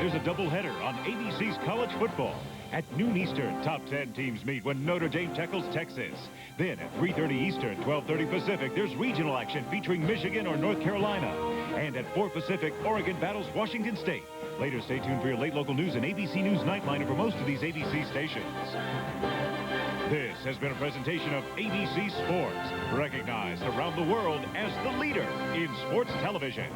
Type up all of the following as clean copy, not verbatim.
there's a doubleheader on ABC's college football. At noon Eastern, top 10 teams meet when Notre Dame tackles Texas. Then at 3:30 Eastern, 12:30 Pacific, there's regional action featuring Michigan or North Carolina. And at 4 Pacific, Oregon battles Washington State. Later, stay tuned for your late local news and ABC News Nightliner for most of these ABC stations. This has been a presentation of ABC Sports, recognized around the world as the leader in sports television.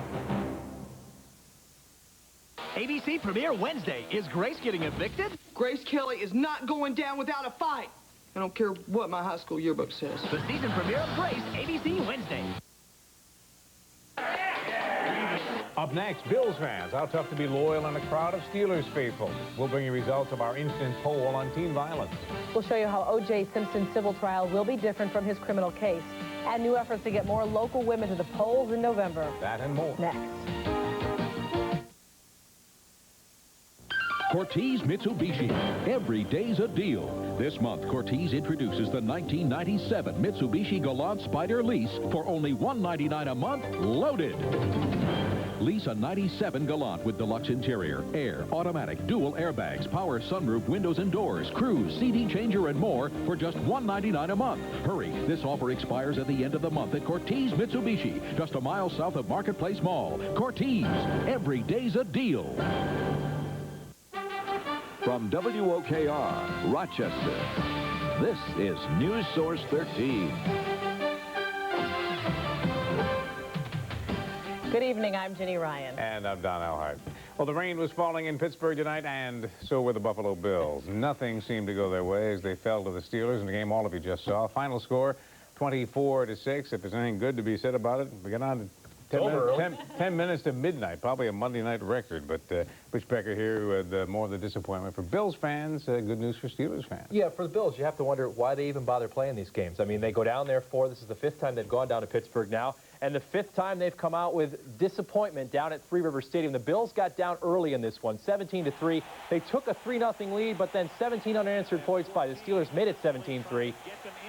ABC premiere Wednesday. Is Grace getting evicted? Grace Kelly is not going down without a fight. I don't care what my high school yearbook says. The season premiere of Grace, ABC Wednesday. Up next, Bills fans, how tough to be loyal in a crowd of Steelers faithful. We'll bring you results of our instant poll on teen violence. We'll show you how O.J. Simpson's civil trial will be different from his criminal case, and new efforts to get more local women to the polls in November. That and more. Next. Cortese Mitsubishi. Every day's a deal. This month, Cortese introduces the 1997 Mitsubishi Galant Spider lease for only $199 a month, loaded. Lease a 97 Galant with deluxe interior, air, automatic, dual airbags, power sunroof, windows and doors, cruise, CD changer, and more for just $199 a month. Hurry, this offer expires at the end of the month at Cortese Mitsubishi, just a mile south of Marketplace Mall. Cortese, every day's a deal. From WOKR, Rochester, this is News Source 13. Good evening, I'm Jenny Ryan. And I'm Don Elhart. Well, the rain was falling in Pittsburgh tonight, and so were the Buffalo Bills. Nothing seemed to go their way as they fell to the Steelers in the game all of you just saw. Final score, 24-6. If there's anything good to be said about it, we get on to 10 minutes to midnight, probably a Monday night record. But Rich Becker here with more of the disappointment for Bills fans. Good news for Steelers fans. Yeah, for the Bills, you have to wonder why they even bother playing these games. I mean, they go down there this is the 5th time they've gone down to Pittsburgh now, and the 5th time they've come out with disappointment down at Three Rivers Stadium. The Bills got down early in this one, 17-3. They took a 3-0 lead, but then 17 unanswered points by the Steelers made it 17-3.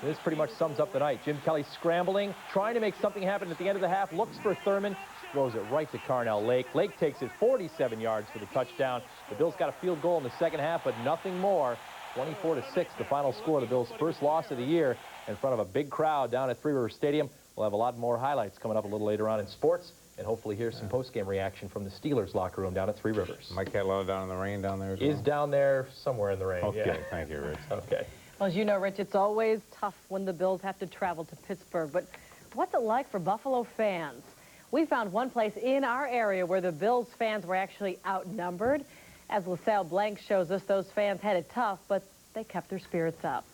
This pretty much sums up the night. Jim Kelly scrambling, trying to make something happen at the end of the half, looks for Thurman, throws it right to Carnell Lake. Lake takes it 47 yards for the touchdown. The Bills got a field goal in the second half, but nothing more. 24-6, the final score. The Bills' first loss of the year in front of a big crowd down at Three Rivers Stadium. We'll have a lot more highlights coming up a little later on in sports, and hopefully hear some post-game reaction from the Steelers locker room down at Three Rivers. Mike Catalano down in the rain down there as well? Is down there somewhere in the rain. Okay, yeah. Thank you, Rich. Okay. Well, as you know, Rich, it's always tough when the Bills have to travel to Pittsburgh, but what's it like for Buffalo fans? We found one place in our area where the Bills fans were actually outnumbered. As LaSalle Blank shows us, those fans had it tough, but they kept their spirits up.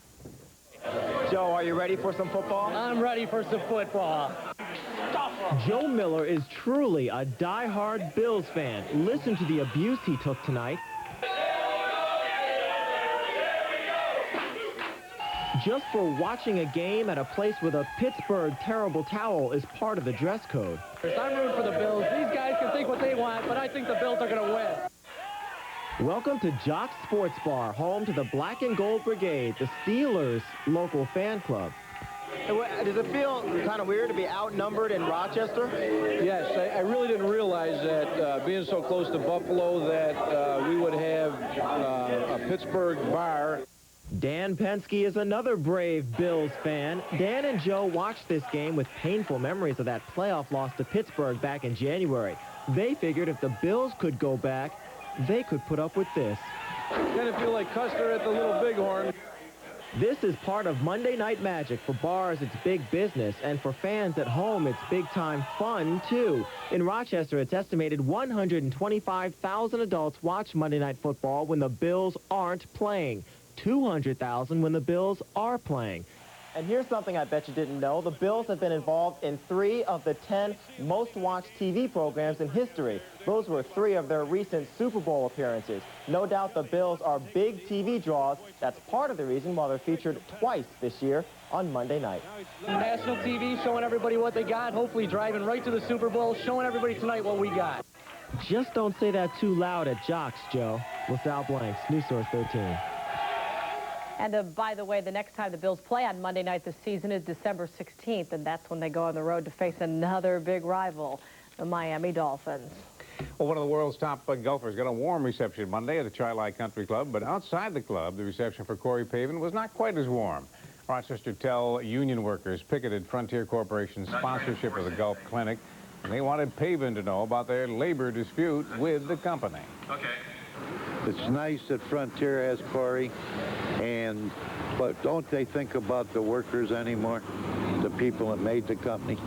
Joe, are you ready for some football? I'm ready for some football. Joe Miller is truly a die-hard Bills fan. Listen to the abuse he took tonight. Just for watching a game at a place with a Pittsburgh terrible towel is part of the dress code. I'm rooting for the Bills. These guys can think what they want, but I think the Bills are going to win. Welcome to Jock's Sports Bar, home to the Black and Gold Brigade, the Steelers' local fan club. Does it feel kind of weird to be outnumbered in Rochester? Yes, I really didn't realize that being so close to Buffalo that we would have a Pittsburgh bar. Dan Penske is another brave Bills fan. Dan and Joe watched this game with painful memories of that playoff loss to Pittsburgh back in January. They figured if the Bills could go back, they could put up with this. Kind of feel like Custer at the Little Bighorn. This is part of Monday Night Magic. For bars, it's big business, and for fans at home, it's big-time fun, too. In Rochester, it's estimated 125,000 adults watch Monday Night Football when the Bills aren't playing. 200,000 when the Bills are playing. And here's something I bet you didn't know. The Bills have been involved in 3 of the 10 most-watched TV programs in history. Those were 3 of their recent Super Bowl appearances. No doubt the Bills are big TV draws. That's part of the reason why they're featured twice this year on Monday night. National TV showing everybody what they got, hopefully driving right to the Super Bowl, showing everybody tonight what we got. Just don't say that too loud at Jocks, Joe. LaSalle Blanks, News Source 13. And by the way, the next time the Bills play on Monday night this season is December 16th, and that's when they go on the road to face another big rival, the Miami Dolphins. Well, one of the world's top golfers got a warm reception Monday at the Chi-Li Country Club, but outside the club, the reception for Corey Pavin was not quite as warm. Rochester Tell union workers picketed Frontier Corporation's sponsorship of the golf clinic, and they wanted Pavin to know about their labor dispute with the company. Okay. It's nice that Frontier has Corey, but don't they think about the workers anymore, the people that made the company?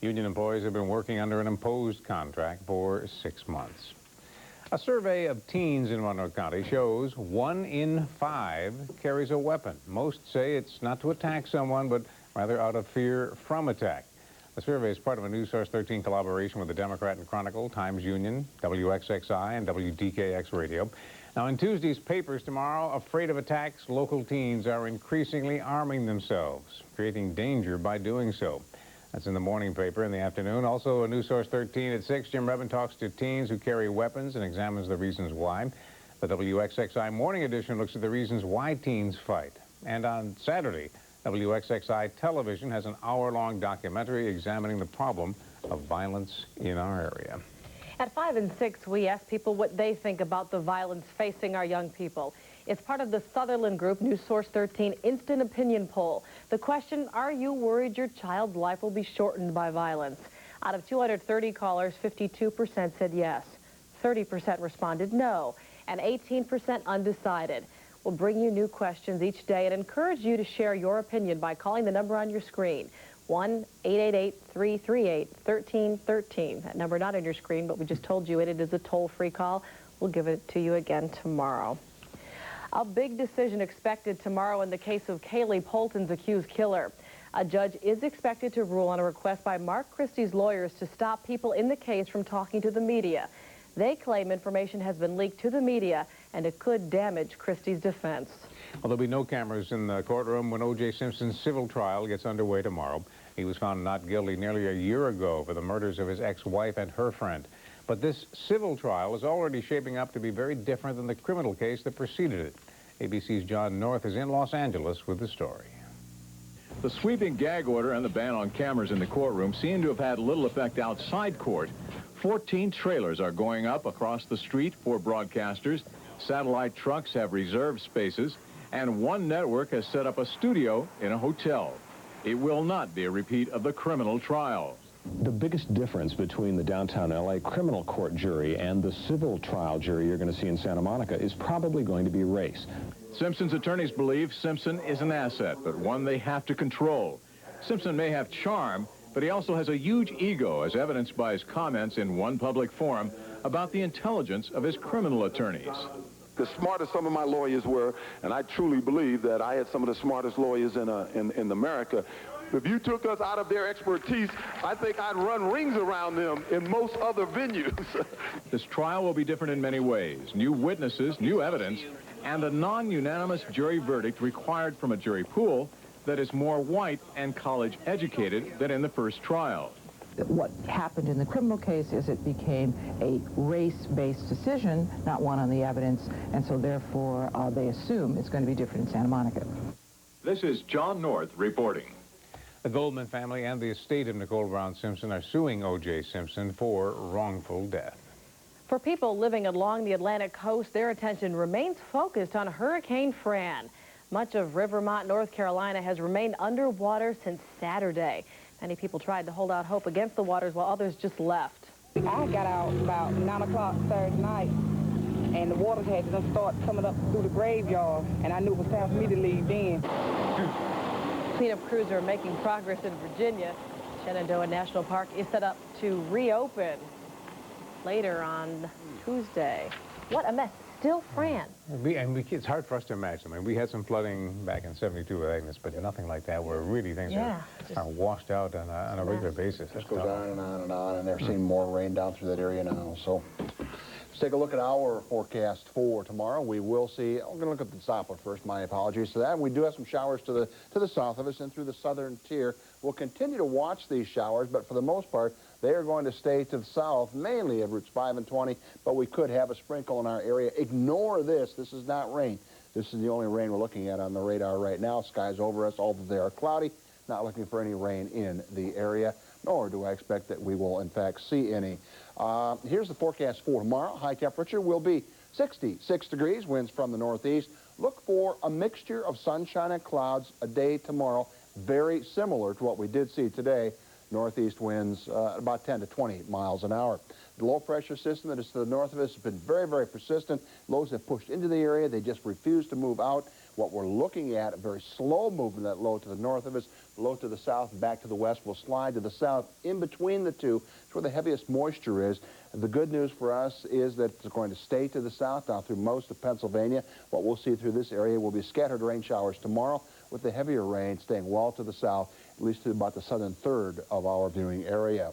Union employees have been working under an imposed contract for 6 months. A survey of teens in Monroe County shows 1 in 5 carries a weapon. Most say it's not to attack someone, but rather out of fear from attack. The survey is part of a News Source 13 collaboration with the Democrat and Chronicle, Times Union, WXXI, and WDKX Radio. Now, in Tuesday's papers tomorrow, afraid of attacks, local teens are increasingly arming themselves, creating danger by doing so. That's in the morning paper. In the afternoon, also a News Source 13 at 6, Jim Revin talks to teens who carry weapons and examines the reasons why. The WXXI Morning Edition looks at the reasons why teens fight. And on Saturday, WXXI Television has an hour-long documentary examining the problem of violence in our area. At 5 and 6, we ask people what they think about the violence facing our young people. It's part of the Sutherland Group News Source 13 Instant Opinion Poll. The question, are you worried your child's life will be shortened by violence? Out of 230 callers, 52% said yes, 30% responded no, and 18% undecided. We'll bring you new questions each day and encourage you to share your opinion by calling the number on your screen, 1-888-338-1313. That number not on your screen, but we just told you it is a toll-free call. We'll give it to you again tomorrow. A big decision expected tomorrow in the case of Kaylee Polton's accused killer. A judge is expected to rule on a request by Mark Christie's lawyers to stop people in the case from talking to the media. They claim information has been leaked to the media, and it could damage Christie's defense. Well, there'll be no cameras in the courtroom when O.J. Simpson's civil trial gets underway tomorrow. He was found not guilty nearly a year ago for the murders of his ex-wife and her friend. But this civil trial is already shaping up to be very different than the criminal case that preceded it. ABC's John North is in Los Angeles with the story. The sweeping gag order and the ban on cameras in the courtroom seem to have had little effect outside court. 14 trailers are going up across the street for broadcasters. Satellite trucks have reserved spaces, and one network has set up a studio in a hotel. It will not be a repeat of the criminal trial. The biggest difference between the downtown L.A. criminal court jury and the civil trial jury you're going to see in Santa Monica is probably going to be race. Simpson's attorneys believe Simpson is an asset, but one they have to control. Simpson may have charm, but he also has a huge ego, as evidenced by his comments in one public forum about the intelligence of his criminal attorneys. The smartest some of my lawyers were, and I truly believe that I had some of the smartest lawyers in America. If you took us out of their expertise, I think I'd run rings around them in most other venues. This trial will be different in many ways. New witnesses, new evidence, and a non-unanimous jury verdict required from a jury pool that is more white and college-educated than in the first trial. What happened in the criminal case is it became a race-based decision, not one on the evidence, and so therefore they assume it's going to be different in Santa Monica. This is John North reporting. The Goldman family and the estate of Nicole Brown Simpson are suing O.J. Simpson for wrongful death. For people living along the Atlantic coast, their attention remains focused on Hurricane Fran. Much of Rivermont, North Carolina has remained underwater since Saturday. Many people tried to hold out hope against the waters while others just left. I got out about 9 o'clock Saturday night, and the water had just started coming up through the graveyard, and I knew it was time for me to leave then. Cleanup crews are making progress in Virginia. Shenandoah National Park is set up to reopen later on Tuesday. What a mess. Still Fran. It's hard for us to imagine. I mean, we had some flooding back in '72 with Agnes, but nothing like that where really things are washed out on a regular basis. It just goes on and on and on, and they're seeing more rain down through that area now. So let's take a look at our forecast for tomorrow. We will see, I'm going to look at the Doppler first. My apologies to that. We do have some showers to the south of us and through the southern tier. We'll continue to watch these showers, but for the most part, they are going to stay to the south, mainly of routes 5 and 20, but we could have a sprinkle in our area. Ignore this. This is not rain. This is the only rain we're looking at on the radar right now. Skies over us, although they are cloudy. Not looking for any rain in the area. nor do I expect that we will, in fact, see any. Here's the forecast for tomorrow. High temperature will be 66 degrees, winds from the northeast. Look for a mixture of sunshine and clouds a day tomorrow, very similar to what we did see today. Northeast winds about 10 to 20 miles an hour. The low pressure system that is to the north of us has been very, very persistent. Lows have pushed into the area. They just refuse to move out. What we're looking at, a very slow movement, that low to the north of us, low to the south, back to the west, will slide to the south. In between the two, it's where the heaviest moisture is. The good news for us is that it's going to stay to the south down through most of Pennsylvania. What we'll see through this area will be scattered rain showers tomorrow, with the heavier rain staying well to the south, at least to about the southern third of our viewing area.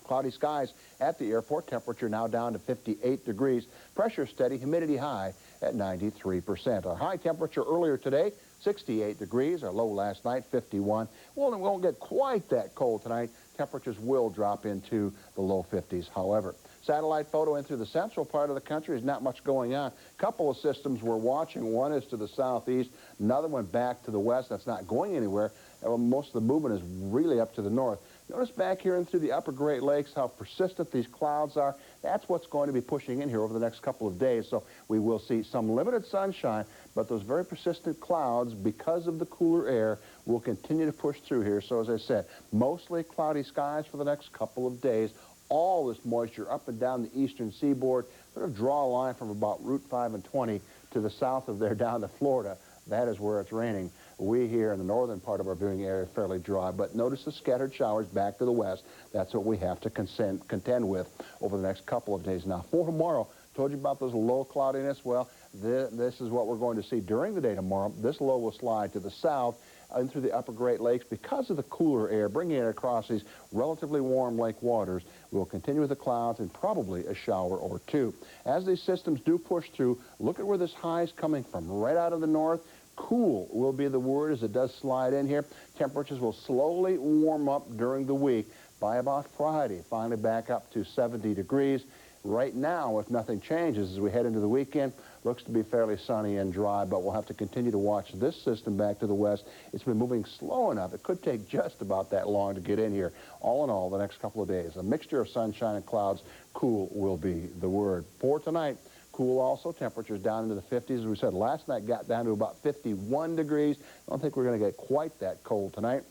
Cloudy skies at the airport, temperature now down to 58 degrees. Pressure steady, humidity high at 93%. Our high temperature earlier today, 68 degrees. Our low last night, 51. Well, it won't get quite that cold tonight. Temperatures will drop into the low 50s, however. Satellite photo in through the central part of the country. There's not much going on. A couple of systems we're watching. One is to the southeast, another one back to the west. That's not going anywhere. Most of the movement is really up to the north. Notice back here and through the upper Great Lakes how persistent these clouds are. That's what's going to be pushing in here over the next couple of days. So we will see some limited sunshine, but those very persistent clouds, because of the cooler air, will continue to push through here. So as I said, mostly cloudy skies for the next couple of days. All this moisture up and down the eastern seaboard. Sort of draw a line from about Route 5 and 20 to the south of there down to Florida. That is where it's raining. We here in the northern part of our viewing area are fairly dry, but notice the scattered showers back to the west. That's what we have to contend with over the next couple of days. Now, for tomorrow, told you about those low cloudiness. Well, this is what we're going to see during the day tomorrow. This low will slide to the south and through the upper Great Lakes because of the cooler air, bringing it across these relatively warm lake waters. We'll continue with the clouds and probably a shower or two. As these systems do push through, look at where this high is coming from, right out of the north. Cool will be the word as it does slide in here. Temperatures will slowly warm up during the week. By about Friday, finally back up to 70 degrees. Right now, if nothing changes as we head into the weekend, looks to be fairly sunny and dry, but we'll have to continue to watch this system back to the west. It's been moving slow enough. It could take just about that long to get in here. All in all, the next couple of days, a mixture of sunshine and clouds. Cool will be the word. For tonight, cool also. Temperatures down into the 50s. As we said, last night got down to about 51 degrees. I don't think we're going to get quite that cold tonight.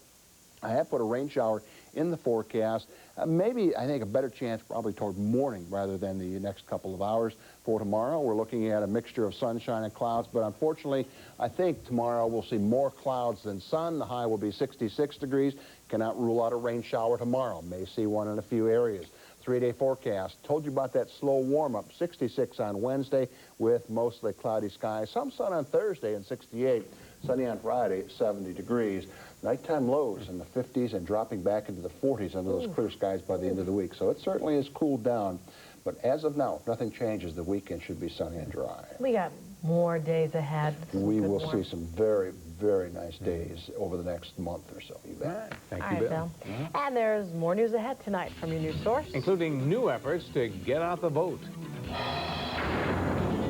I have put a rain shower in the forecast. Maybe, I think, a better chance probably toward morning rather than the next couple of hours. For tomorrow, we're looking at a mixture of sunshine and clouds, but unfortunately, I think tomorrow we'll see more clouds than sun. The high will be 66 degrees. Cannot rule out a rain shower tomorrow. May see one in a few areas. 3-day forecast. Told you about that slow warm-up. 66 on Wednesday with mostly cloudy skies. Some sun on Thursday and 68. Sunny on Friday, 70 degrees. Nighttime lows in the 50s and dropping back into the 40s under those clear skies by the end of the week. So it certainly has cooled down. But as of now, if nothing changes, the weekend should be sunny and dry. We got more days ahead. We will see some very, very nice days over the next month or so. You bet. All right. Thank All you, right, Bill. Bill. And there's more news ahead tonight from your news source. Including new efforts to get out the vote.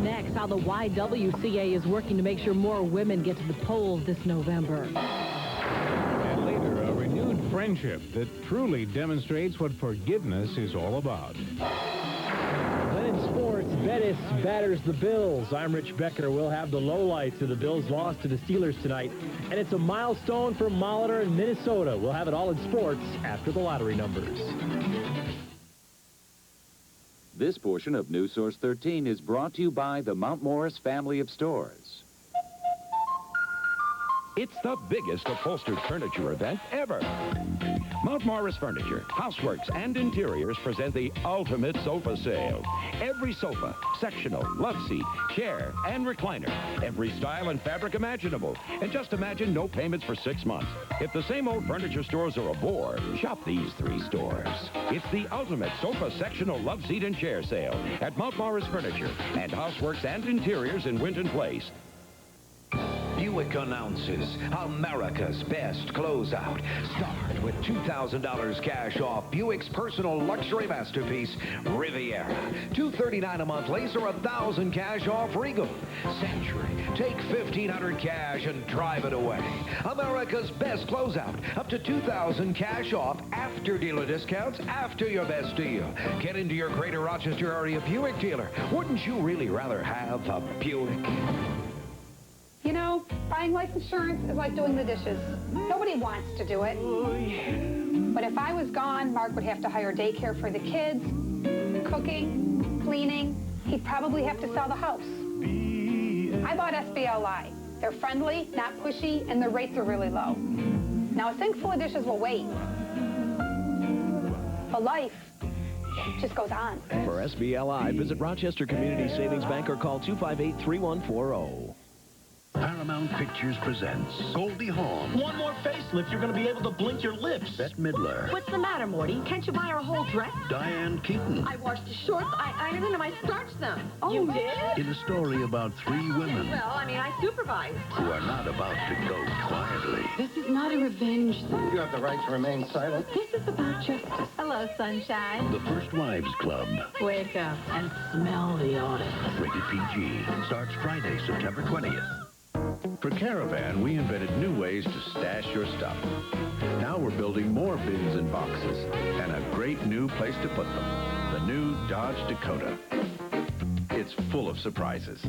Next, how the YWCA is working to make sure more women get to the polls this November. And later, a renewed friendship that truly demonstrates what forgiveness is all about. Then in sports, Bettis batters the Bills. I'm Rich Becker. We'll have the lowlights of the Bills' loss to the Steelers tonight. And it's a milestone for Molitor and Minnesota. We'll have it all in sports after the lottery numbers. This portion of News Source 13 is brought to you by the Mount Morris family of stores. It's the biggest upholstered furniture event ever. Mount Morris Furniture, Houseworks, and Interiors present the ultimate sofa sale. Every sofa, sectional, love seat, chair, and recliner. Every style and fabric imaginable. And just imagine no payments for 6 months. If the same old furniture stores are a bore, shop these 3 stores. It's the ultimate sofa, sectional, love seat, and chair sale at Mount Morris Furniture and Houseworks and Interiors in Winton Place. Buick announces America's best closeout. Start with $2,000 cash off Buick's personal luxury masterpiece, Riviera. $239 a month lease or $1,000 cash off Regal. Century, take $1,500 cash and drive it away. America's best closeout. Up to $2,000 cash off after dealer discounts, after your best deal. Get into your Greater Rochester area Buick dealer. Wouldn't you really rather have a Buick? You know, buying life insurance is like doing the dishes. Nobody wants to do it. But if I was gone, Mark would have to hire daycare for the kids, cooking, cleaning. He'd probably have to sell the house. I bought SBLI. They're friendly, not pushy, and the rates are really low. Now, a sink full of dishes will wait. But life just goes on. For SBLI, visit Rochester Community Savings Bank or call 258-3140. Paramount Pictures presents Goldie Hawn. One more facelift, you're going to be able to blink your lips. Bette Midler. What's the matter, Morty? Can't you buy her a whole dress? Diane Keaton. I washed the shorts, I ironed them, and I starched them. Oh, you did? In a story about three women Well, I mean, I supervised. who are not about to go quietly. This is not a revenge thing. You have the right to remain silent. This is about justice. Hello, sunshine. The First Wives Club. Wake up and smell the autumn. Rated PG. Starts Friday, September 20th. For Caravan, we invented new ways to stash your stuff. Now we're building more bins and boxes and a great new place to put them. The new Dodge Dakota. It's full of surprises.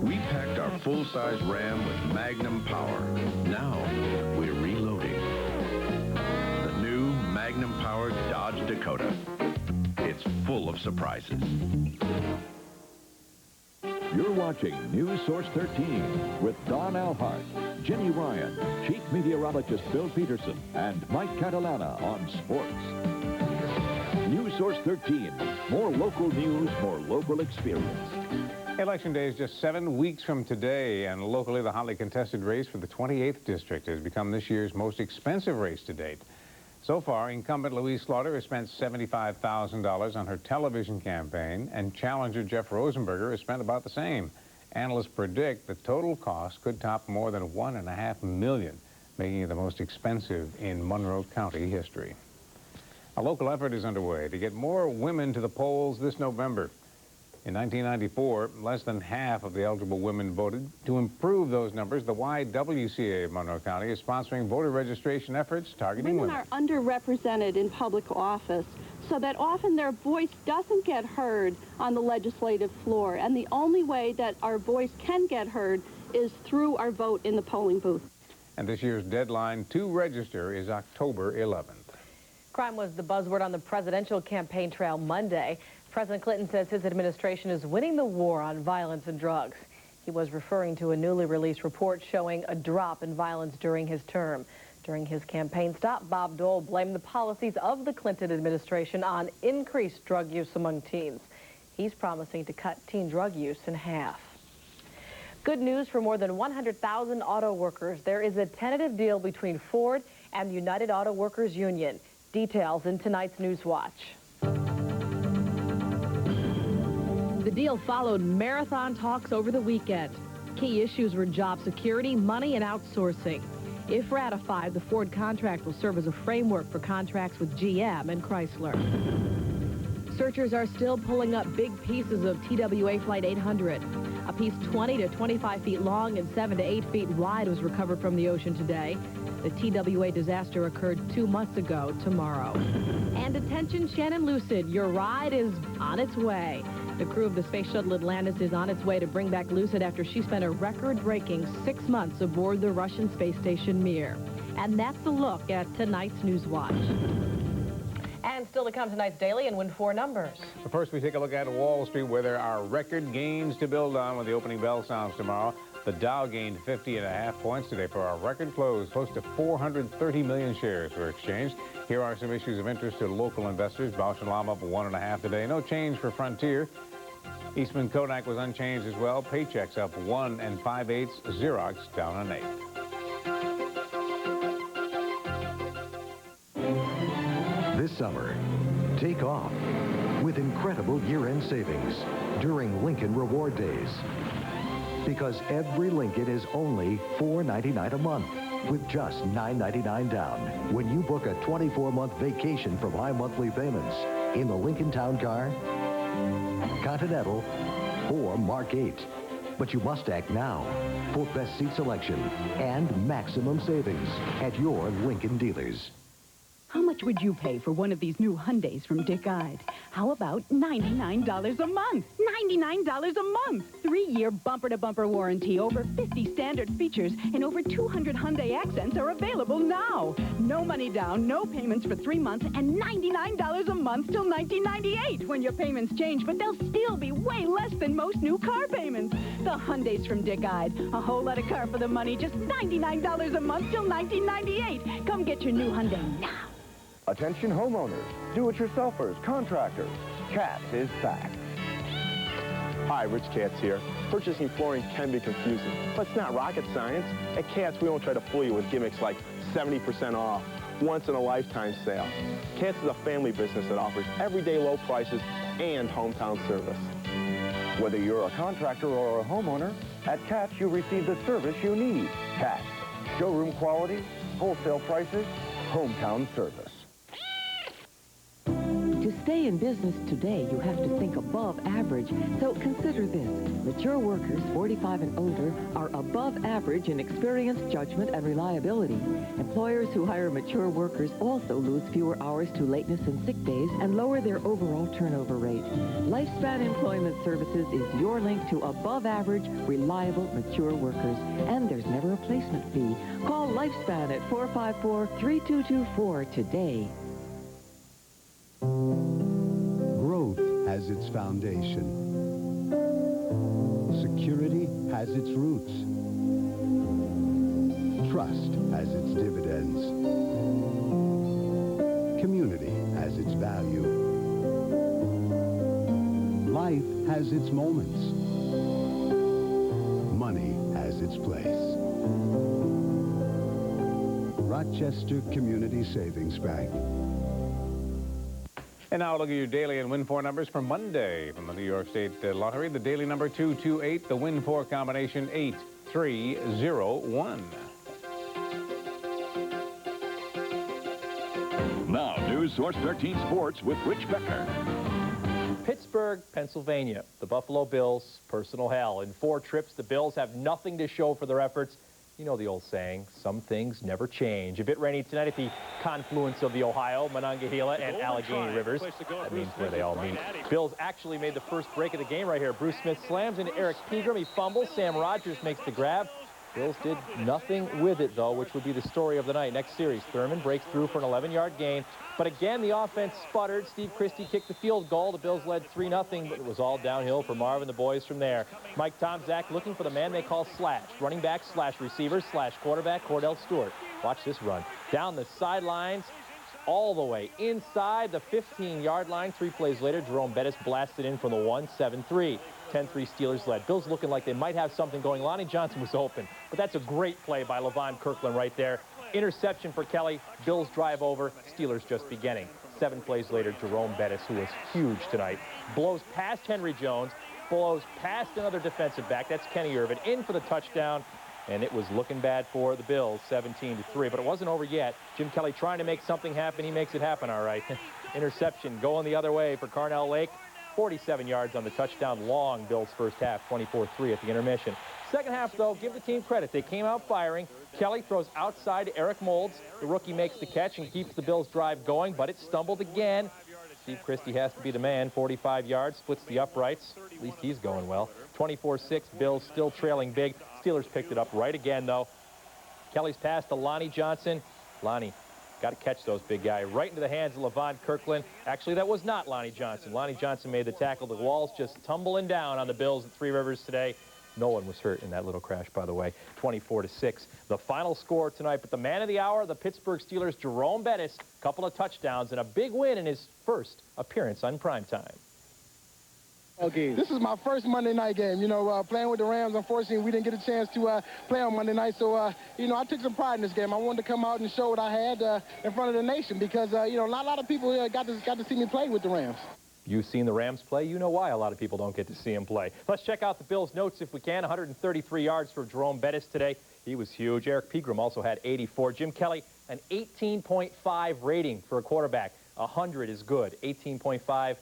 We packed our full-size Ram with Magnum power. Now we're reloading. The new Magnum-powered Dodge Dakota. It's full of surprises. You're watching News Source 13 with Don Alhart, Jenny Ryan, Chief Meteorologist Bill Peterson, and Mike Catalana on sports. News Source 13, more local news, more local experience. Election Day is just 7 weeks from today, and locally the hotly contested race for the 28th District has become this year's most expensive race to date. So far, incumbent Louise Slaughter has spent $75,000 on her television campaign, and challenger Jeff Rosenberger has spent about the same. Analysts predict the total cost could top more than $1.5 million, making it the most expensive in Monroe County history. A local effort is underway to get more women to the polls this November. In 1994, less than half of the eligible women voted. To improve those numbers, the YWCA of Monroe County is sponsoring voter registration efforts targeting women. Women are underrepresented in public office, so that often their voice doesn't get heard on the legislative floor. And the only way that our voice can get heard is through our vote in the polling booth. And this year's deadline to register is October 11th. Crime was the buzzword on the presidential campaign trail Monday. President Clinton says his administration is winning the war on violence and drugs. He was referring to a newly released report showing a drop in violence during his term. During his campaign stop, Bob Dole blamed the policies of the Clinton administration on increased drug use among teens. He's promising to cut teen drug use in half. Good news for more than 100,000 auto workers. There is a tentative deal between Ford and the United Auto Workers Union. Details in tonight's News Watch. The deal followed marathon talks over the weekend. Key issues were job security, money, and outsourcing. If ratified, the Ford contract will serve as a framework for contracts with GM and Chrysler. Searchers are still pulling up big pieces of TWA Flight 800. A piece 20 to 25 feet long and 7 to 8 feet wide was recovered from the ocean today. The TWA disaster occurred 2 months ago tomorrow. And attention, Shannon Lucid, your ride is on its way. The crew of the Space Shuttle Atlantis is on its way to bring back Lucid after she spent a record-breaking 6 months aboard the Russian space station Mir. And that's a look at tonight's News Watch. And still to come tonight's Daily and Win 4 numbers. But first, we take a look at Wall Street, where there are record gains to build on when the opening bell sounds tomorrow. The Dow gained 50.5 points today for our record close. Close to 430 million shares were exchanged. Here are some issues of interest to local investors. Bausch & Lomb up 1.5 today. No change for Frontier. Eastman Kodak was unchanged as well. Paychex up 1 5/8. Xerox down 1/8. This summer. Take off with incredible year-end savings during Lincoln Reward Days. Because every Lincoln is only $4.99 a month with just $9.99 down when you book a 24-month vacation from high monthly payments in the Lincoln Town Car, Continental, or Mark 8. But you must act now for best seat selection and maximum savings at your Lincoln dealers. How much would you pay for one of these new Hyundais from Dick Ide? How about $99 a month? $99 a month! 3-year bumper-to-bumper warranty, over 50 standard features, and over 200 Hyundai accents are available now. No money down, no payments for 3 months, and $99 a month till 1998 when your payments change, but they'll still be way less than most new car payments. The Hyundais from Dick Ide. A whole lot of car for the money, just $99 a month till 1998. Come get your new Hyundai now. Attention homeowners, do-it-yourselfers, contractors. Katz is back. Hi, Rich Katz here. Purchasing flooring can be confusing, but it's not rocket science. At Katz, we won't try to fool you with gimmicks like 70% off, once-in-a-lifetime sale. Katz is a family business that offers everyday low prices and hometown service. Whether you're a contractor or a homeowner, at Katz you receive the service you need. Katz, showroom quality, wholesale prices, hometown service. To stay in business today, you have to think above average. So consider this. Mature workers 45 and older are above average in experience, judgment, and reliability. Employers who hire mature workers also lose fewer hours to lateness and sick days and lower their overall turnover rate. Lifespan Employment Services is your link to above average, reliable, mature workers. And there's never a placement fee. Call Lifespan at 454-3224 today. Growth has its foundation. Security has its roots. Trust has its dividends. Community has its value. Life has its moments. Money has its place. Rochester Community Savings Bank. And now look at your daily and win-for numbers for Monday from the New York State Lottery. The daily number 228, the win-for combination 8301. Now, News Source 13 Sports with Rich Becker. Pittsburgh, Pennsylvania. The Buffalo Bills, personal hell. In 4 trips, the Bills have nothing to show for their efforts. You know the old saying, some things never change. A bit rainy tonight at the confluence of the Ohio, Monongahela, and Allegheny Rivers. That means where they all meet. Bills actually made the first break of the game right here. Bruce Smith slams into Eric Pegram. He fumbles. Sam Rogers makes the grab. Bills did nothing with it, though, which would be the story of the night. Next series, Thurman breaks through for an 11-yard gain. But again, the offense sputtered. Steve Christie kicked the field goal. The Bills led 3-0, but it was all downhill for Marv and the boys from there. Mike Tomczak looking for the man they call slash. Running back slash receiver slash quarterback Cordell Stewart. Watch this run. Down the sidelines, all the way inside the 15-yard line. 3 plays later, Jerome Bettis blasted in from the 1, 7-3. 10-3 Steelers led. Bills looking like they might have something going. Lonnie Johnson was open, but that's a great play by Levon Kirkland right there. Interception for Kelly. Bills drive over. Steelers just beginning. 7 plays later, Jerome Bettis, who was huge tonight, blows past Henry Jones, blows past another defensive back. That's Kenny Irvin in for the touchdown, and it was looking bad for the Bills, 17-3. But it wasn't over yet. Jim Kelly trying to make something happen. He makes it happen, all right. Interception going the other way for Carnell Lake. 47 yards on the touchdown. Long Bills first half, 24-3 at the intermission. Second half, though, give the team credit. They came out firing. Kelly throws outside to Eric Moulds. The rookie makes the catch and keeps the Bills' drive going, but it stumbled again. Steve Christie has to be the man. 45 yards, splits the uprights. At least he's going well. 24-6, Bills still trailing big. Steelers picked it up right again, though. Kelly's pass to Lonnie Johnson. Lonnie got to catch those big guy right into the hands of Levon Kirkland. Actually, that was not Lonnie Johnson. Lonnie Johnson made the tackle. The walls just tumbling down on the Bills at Three Rivers today. No one was hurt in that little crash, by the way. 24-6. The final score tonight, but the man of the hour, the Pittsburgh Steelers, Jerome Bettis, couple of touchdowns and a big win in his first appearance on primetime. Okay. This is my first Monday night game. You know, playing with the Rams, unfortunately, we didn't get a chance to play on Monday night. So, you know, I took some pride in this game. I wanted to come out and show what I had in front of the nation because, you know, not a lot of people got to see me play with the Rams. You've seen the Rams play. You know why a lot of people don't get to see them play. Let's check out the Bills' notes if we can. 133 yards for Jerome Bettis today. He was huge. Eric Pegram also had 84. Jim Kelly, an 18.5 rating for a quarterback. 100 is good. 18.5,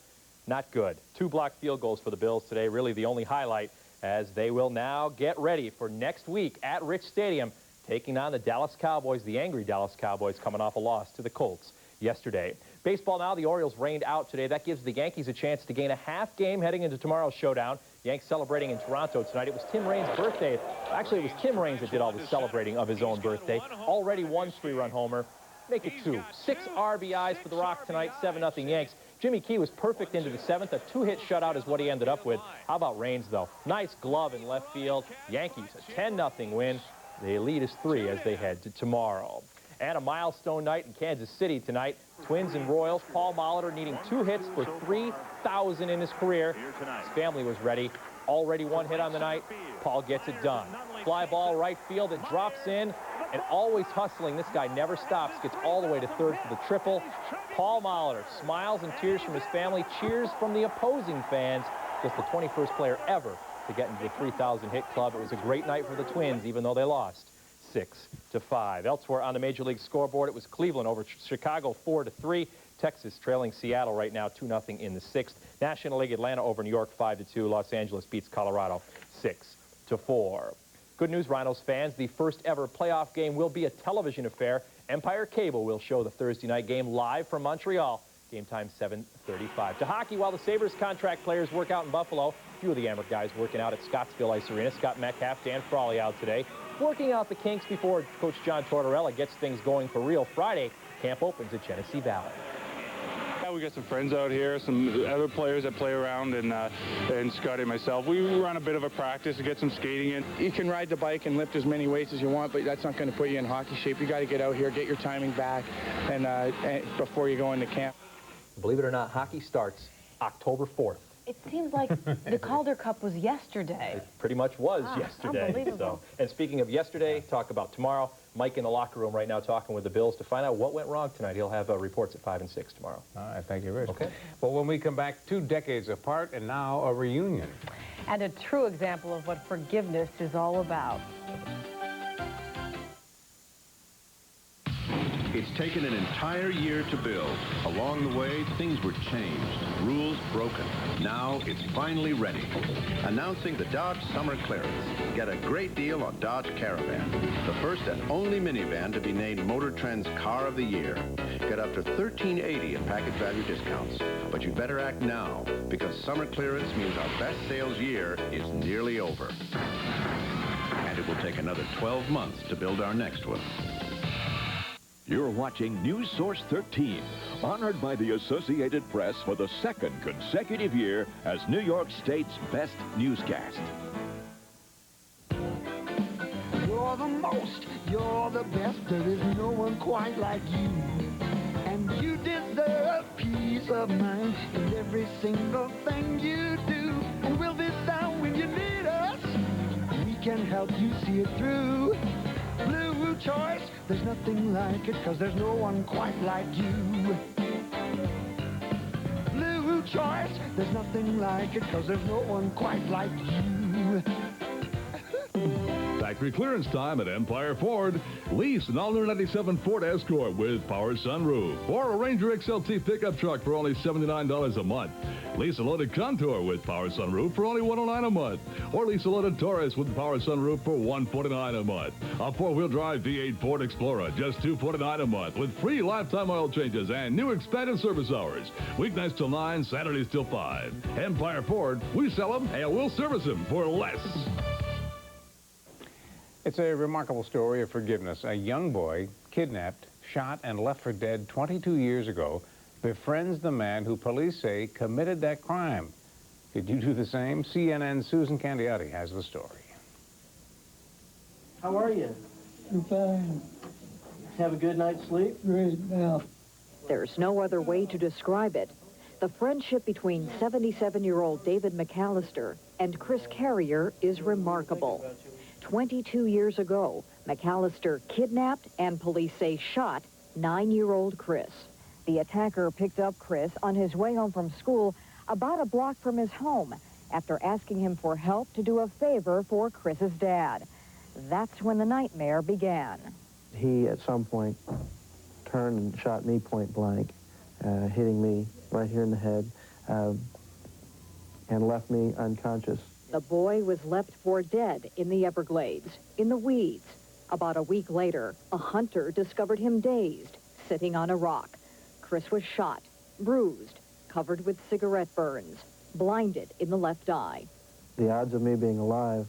not good. 2 blocked field goals for the Bills today. Really the only highlight as they will now get ready for next week at Rich Stadium, taking on the Dallas Cowboys, the angry Dallas Cowboys, coming off a loss to the Colts yesterday. Baseball now, the Orioles rained out today. That gives the Yankees a chance to gain a half game heading into tomorrow's showdown. Yanks celebrating in Toronto tonight. It was Tim Raines' birthday. Actually, it was Tim Raines that did all the celebrating of his own birthday. Already 1 3-run homer. Make it 2. 6 RBIs for the Rock tonight, 7-0 Yanks. Jimmy Key was perfect into the 7th. A 2-hit shutout is what he ended up with. How about Raines, though? Nice glove in left field. Yankees, a 10-0 win. The lead is 3 as they head to tomorrow. And a milestone night in Kansas City tonight. Twins and Royals. Paul Molitor needing 2 hits for 3,000 in his career. His family was ready. Already 1 hit on the night. Paul gets it done. Fly ball right field. It drops in. And always hustling. This guy never stops. Gets all the way to third for the triple. Paul Molitor, smiles and tears from his family. Cheers from the opposing fans. Just the 21st player ever to get into the 3,000 hit club. It was a great night for the Twins, even though they lost 6-5. Elsewhere on the Major League scoreboard, it was Cleveland over Chicago 4-3. Texas trailing Seattle right now 2-0 in the 6th. National League Atlanta over New York 5-2. Los Angeles beats Colorado 6-4. Good news, Rhinos fans. The first ever playoff game will be a television affair. Empire Cable will show the Thursday night game live from Montreal. Game time 7:35. To hockey, while the Sabres contract players work out in Buffalo, a few of the Amherst guys working out at Scottsville Ice Arena. Scott Metcalf, Dan Frawley out today. Working out the kinks before Coach John Tortorella gets things going for real. Friday, camp opens at Genesee Valley. Yeah, we got some friends out here, some other players that play around, and Scotty and myself. We run a bit of a practice to get some skating in. You can ride the bike and lift as many weights as you want, but that's not going to put you in hockey shape. You got to get out here, get your timing back, and before you go into camp. Believe it or not, hockey starts October 4th. It seems like the Calder Cup was yesterday. It pretty much was yesterday. Unbelievable. And speaking of yesterday, talk about tomorrow. Mike in the locker room right now talking with the Bills to find out what went wrong tonight. He'll have reports at 5 and 6 tomorrow. All right, thank you, Rich. Okay. Well, when we come back, 2 decades apart and now a reunion. And a true example of what forgiveness is all about. It's taken an entire year to build. Along the way, things were changed, rules broken. Now it's finally ready. Announcing the Dodge Summer Clearance. Get a great deal on Dodge Caravan, the first and only minivan to be named Motor Trend's Car of the Year. Get up to $13.80 in package value discounts. But you'd better act now, because summer clearance means our best sales year is nearly over. And it will take another 12 months to build our next one. You're watching News Source 13, honored by the Associated Press for the 2nd consecutive year as New York State's best newscast. You're the most, you're the best, there is no one quite like you. And you deserve peace of mind in every single thing you do. And we'll be down when you need us. We can help you see it through. Blue choice, there's nothing like it, 'cause there's no one quite like you. Blue choice, there's nothing like it, 'cause there's no one quite like you. Factory clearance time at Empire Ford. Lease an all-new 97 Ford Escort with power sunroof, or a Ranger XLT pickup truck for only $79 a month. Lease a loaded Contour with power sunroof for only $109 a month, or lease a loaded Taurus with power sunroof for $149 a month. A 4-wheel drive V8 Ford Explorer, just $249 a month, with free lifetime oil changes and new expanded service hours. Weeknights till 9, Saturdays till 5. Empire Ford, we sell them and we'll service them for less. It's a remarkable story of forgiveness. A young boy, kidnapped, shot, and left for dead 22 years ago, befriends the man who police say committed that crime. Did you do the same? CNN's Susan Candiotti has the story. How are you? I'm fine. Have a good night's sleep? Great now. There's no other way to describe it. The friendship between 77-year-old David McAllister and Chris Carrier is remarkable. 22 years ago, McAllister kidnapped and police say shot 9-year-old Chris. The attacker picked up Chris on his way home from school about a block from his home after asking him for help to do a favor for Chris's dad. That's when the nightmare began. He, at some point, turned and shot me point blank, hitting me right here in the head, and left me unconscious. The boy was left for dead in the Everglades, in the weeds. About a week later, a hunter discovered him dazed, sitting on a rock. Chris was shot, bruised, covered with cigarette burns, blinded in the left eye. The odds of me being alive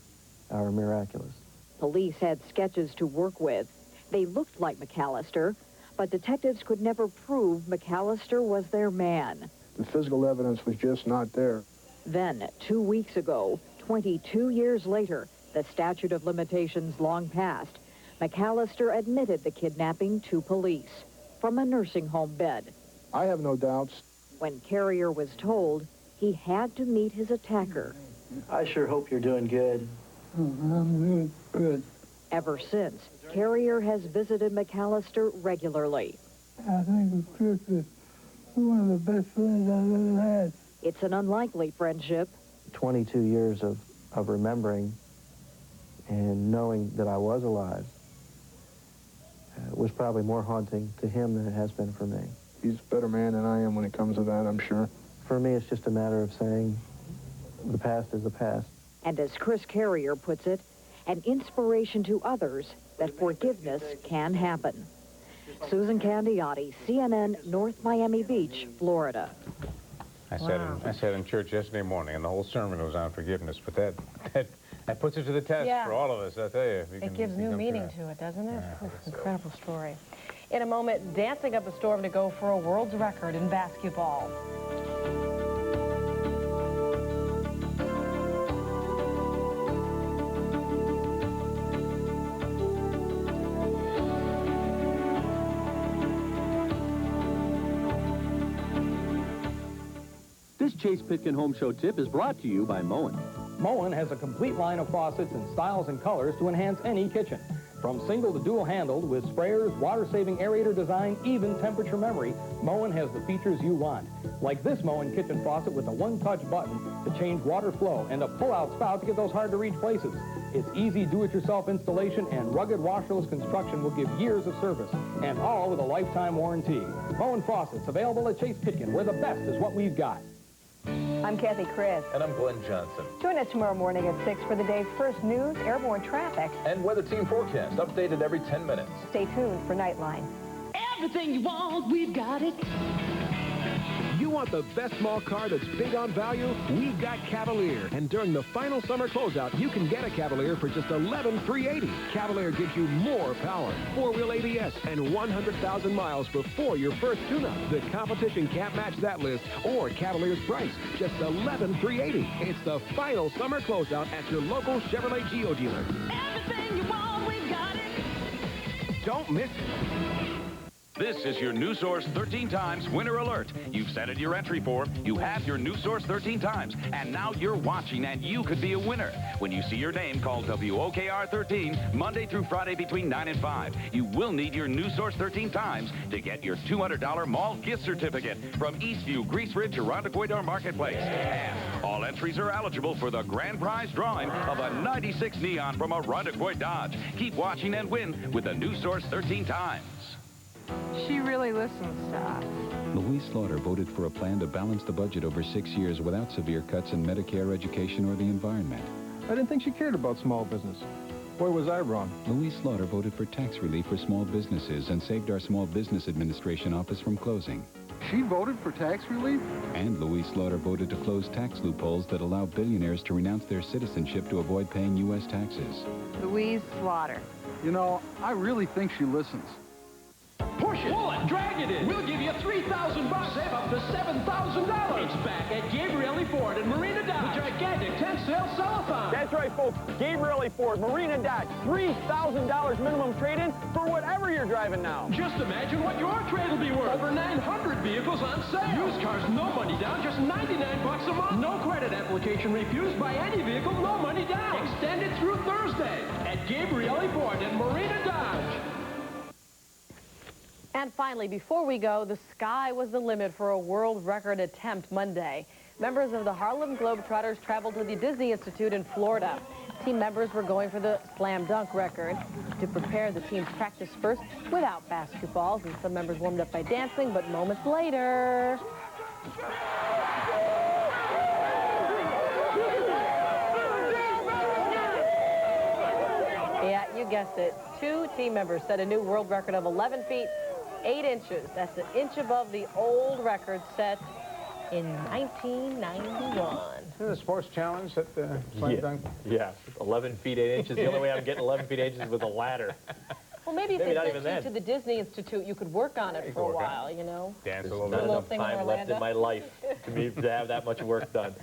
are miraculous. Police had sketches to work with. They looked like McAllister, but detectives could never prove McAllister was their man. The physical evidence was just not there. Then, 2 weeks ago, 22 years later, the statute of limitations long passed, McAllister admitted the kidnapping to police from a nursing home bed. I have no doubts. When Carrier was told, he had to meet his attacker. I sure hope you're doing good. I'm good. Ever since, Carrier has visited McAllister regularly. I think Chris is one of the best friends I've ever had. It's an unlikely friendship. 22 years of remembering and knowing that I was alive was probably more haunting to him than it has been for me. He's a better man than I am when it comes to that, I'm sure. For me, it's just a matter of saying the past is the past. And as Chris Carrier puts it, an inspiration to others that forgiveness can happen. Susan Candiotti, CNN, North Miami Beach, Florida. I said in church yesterday morning, and the whole sermon was on forgiveness, but that puts it to the test for all of us, I tell you. It gives new meaning to it, doesn't it? Incredible story. In a moment, dancing up a storm to go for a world's record in basketball. This Chase Pitkin Home Show tip is brought to you by Moen. Moen has a complete line of faucets in styles and colors to enhance any kitchen. From single to dual handled with sprayers, water-saving aerator design, even temperature memory, Moen has the features you want. Like this Moen kitchen faucet with a one-touch button to change water flow and a pull-out spout to get those hard-to-reach places. Its easy do-it-yourself installation and rugged washerless construction will give years of service, and all with a lifetime warranty. Moen faucets available at Chase Pitkin, where the best is what we've got. I'm Kathy Chris. And I'm Glenn Johnson. Join us tomorrow morning at 6 for the day's first news, airborne traffic, and weather team forecast, updated every 10 minutes. Stay tuned for Nightline. Everything you want, we've got it. You want the best small car that's big on value? We've got Cavalier. And during the final summer closeout, you can get a Cavalier for just $11,380. Cavalier gives you more power, four-wheel ABS, and 100,000 miles before your first tune-up. The competition can't match that list or Cavalier's price, just $11,380. It's the final summer closeout at your local Chevrolet Geo dealer. Everything you want, we've got it. Don't miss it. This is your New Source 13 Times Winner Alert. You've set it your entry form, you have your New Source 13 Times, and now you're watching and you could be a winner. When you see your name called WOKR 13, Monday through Friday between 9 and 5, you will need your New Source 13 Times to get your $200 mall gift certificate from Eastview, Grease Ridge, Irondequoit Marketplace. And all entries are eligible for the grand prize drawing of a 96 Neon from Irondequoit Dodge. Keep watching and win with the New Source 13 Times. She really listens to us. Louise Slaughter voted for a plan to balance the budget over 6 years without severe cuts in Medicare, education, or the environment. I didn't think she cared about small business. Where was I wrong? Louise Slaughter voted for tax relief for small businesses and saved our Small Business Administration office from closing. She voted for tax relief? And Louise Slaughter voted to close tax loopholes that allow billionaires to renounce their citizenship to avoid paying U.S. taxes. Louise Slaughter. You know, I really think she listens. Porsche promotion. Pull it, drag it in. We'll give you $3,000, save up to $7,000. It's back at Gabrielli Ford in Marina Dodge. The gigantic 10-sale sell-a-thon. That's right, folks. Gabrielli Ford, Marina Dodge, $3,000 minimum trade-in for whatever you're driving now. Just imagine what your trade will be worth. Over 900 vehicles on sale. Used cars, no money down, just $99 a month. No credit application refused by any vehicle, no money down. Extended through Thursday at Gabrielli Ford in Marina Dodge. And finally, before we go, the sky was the limit for a world record attempt Monday. Members of the Harlem Globetrotters traveled to the Disney Institute in Florida. Team members were going for the slam dunk record. To prepare, the team practiced first without basketballs, and some members warmed up by dancing, but moments later... Yeah, you guessed it. 2 team members set a new world record of 11 feet, 8 inches. That's an inch above the old record set in 1991. Isn't it a sports challenge at the slam dunk? Yeah, 11 feet, 8 inches. The only way I'm getting 11 feet, 8 inches is with a ladder. Well, maybe if they sent you to the Disney Institute, you could work on it for a while, you know? Dance a little bit. There's not enough time left in my life to have that much work done.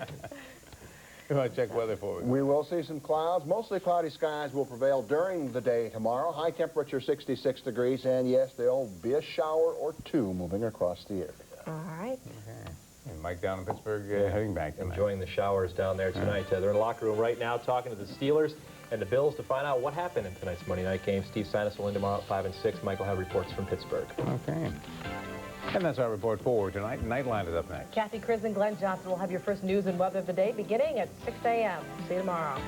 You want to check weather for us? We will see some clouds. Mostly cloudy skies will prevail during the day tomorrow. High temperature 66 degrees, and yes, there'll be a shower or 2 moving across the area. All right. Okay. And Mike down in Pittsburgh heading back tonight. Enjoying the showers down there tonight. They're in the locker room right now talking to the Steelers and the Bills to find out what happened in tonight's Monday night game. Steve Sinus will in tomorrow at 5 and 6. Mike will have reports from Pittsburgh. Okay. And that's our report for tonight. Nightline is up next. Kathy Chris and Glenn Johnson will have your first news and weather of the day beginning at 6 a.m. See you tomorrow.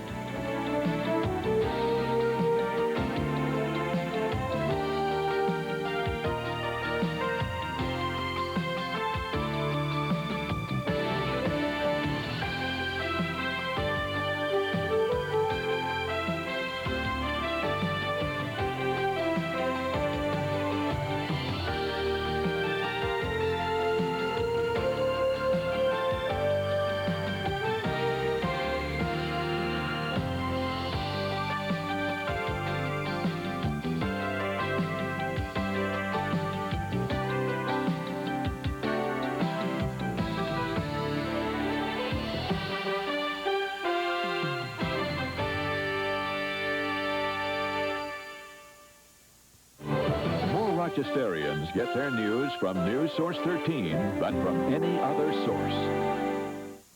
Rochesterians get their news from News Source 13, but from any other source.